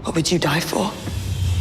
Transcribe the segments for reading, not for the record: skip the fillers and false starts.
What would you die for?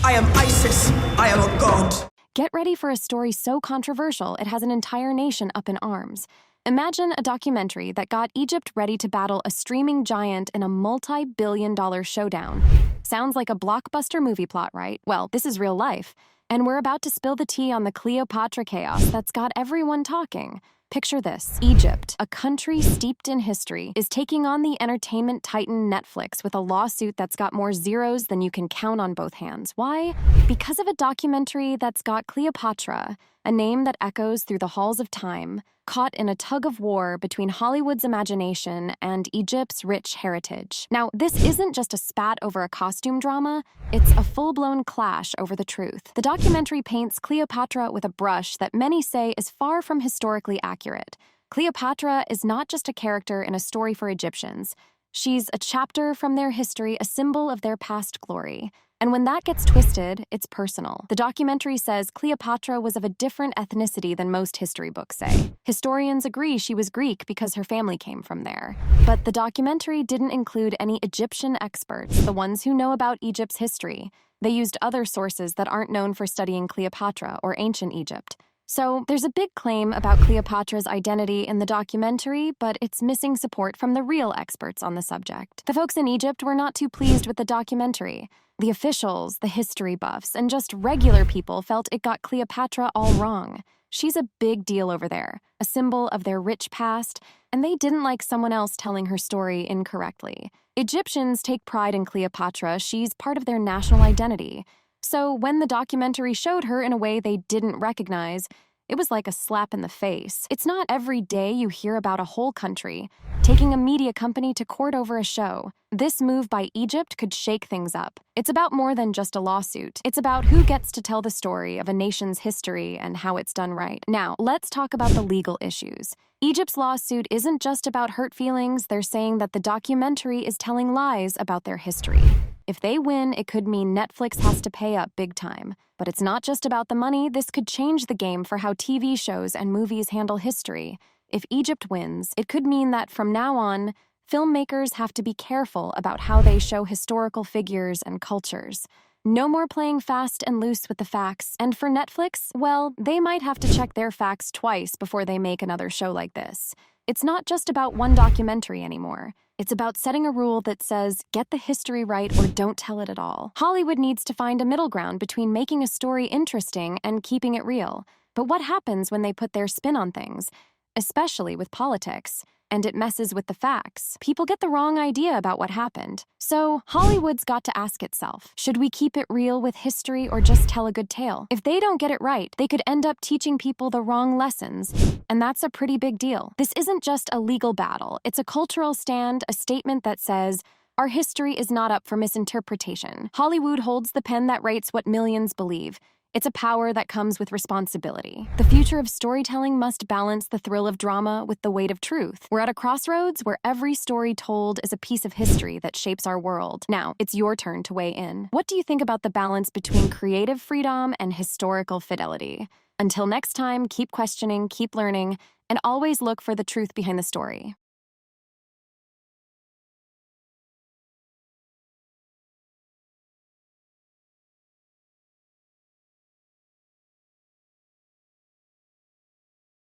I am Isis. I am a god. Get ready for a story so controversial it has an entire nation up in arms. Imagine a documentary that got Egypt ready to battle a streaming giant in a multi-billion-dollar showdown. Sounds like a blockbuster movie plot, right? Well, this is real life. And we're about to spill the tea on the Cleopatra chaos that's got everyone talking. Picture this. Egypt, a country steeped in history, is taking on the entertainment titan Netflix with a lawsuit that's got more zeros than you can count on both hands. Why? Because of a documentary that's got Cleopatra, a name that echoes through the halls of time, caught in a tug-of-war between Hollywood's imagination and Egypt's rich heritage. Now, this isn't just a spat over a costume drama, it's a full-blown clash over the truth. The documentary paints Cleopatra with a brush that many say is far from historically accurate. Cleopatra is not just a character in a story for Egyptians. She's a chapter from their history, a symbol of their past glory. And when that gets twisted, it's personal. The documentary says Cleopatra was of a different ethnicity than most history books say. Historians agree she was Greek because her family came from there. But the documentary didn't include any Egyptian experts, the ones who know about Egypt's history. They used other sources that aren't known for studying Cleopatra or ancient Egypt. So there's a big claim about Cleopatra's identity in the documentary, but it's missing support from the real experts on the subject. The folks in Egypt were not too pleased with the documentary. The officials, the history buffs, and just regular people felt it got Cleopatra all wrong. She's a big deal over there, a symbol of their rich past, and they didn't like someone else telling her story incorrectly. Egyptians take pride in Cleopatra. She's part of their national identity. So when the documentary showed her in a way they didn't recognize, it was like a slap in the face. It's not every day you hear about a whole country taking a media company to court over a show. This move by Egypt could shake things up. It's about more than just a lawsuit. It's about who gets to tell the story of a nation's history and how it's done right. Now, let's talk about the legal issues. Egypt's lawsuit isn't just about hurt feelings. They're saying that the documentary is telling lies about their history. If they win, it could mean Netflix has to pay up big time. But it's not just about the money. This could change the game for how TV shows and movies handle history. If Egypt wins, it could mean that from now on, filmmakers have to be careful about how they show historical figures and cultures. No more playing fast and loose with the facts. And for Netflix, well, they might have to check their facts twice before they make another show like this. It's not just about one documentary anymore. It's about setting a rule that says, get the history right or don't tell it at all. Hollywood needs to find a middle ground between making a story interesting and keeping it real. But what happens when they put their spin on things, especially with politics, and it messes with the facts? People get the wrong idea about what happened. So Hollywood's got to ask itself, should we keep it real with history or just tell a good tale? If they don't get it right, they could end up teaching people the wrong lessons, and that's a pretty big deal. This isn't just a legal battle. It's a cultural stand, a statement that says, our history is not up for misinterpretation. Hollywood holds the pen that writes what millions believe. It's a power that comes with responsibility. The future of storytelling must balance the thrill of drama with the weight of truth. We're at a crossroads where every story told is a piece of history that shapes our world. Now, it's your turn to weigh in. What do you think about the balance between creative freedom and historical fidelity? Until next time, keep questioning, keep learning, and always look for the truth behind the story.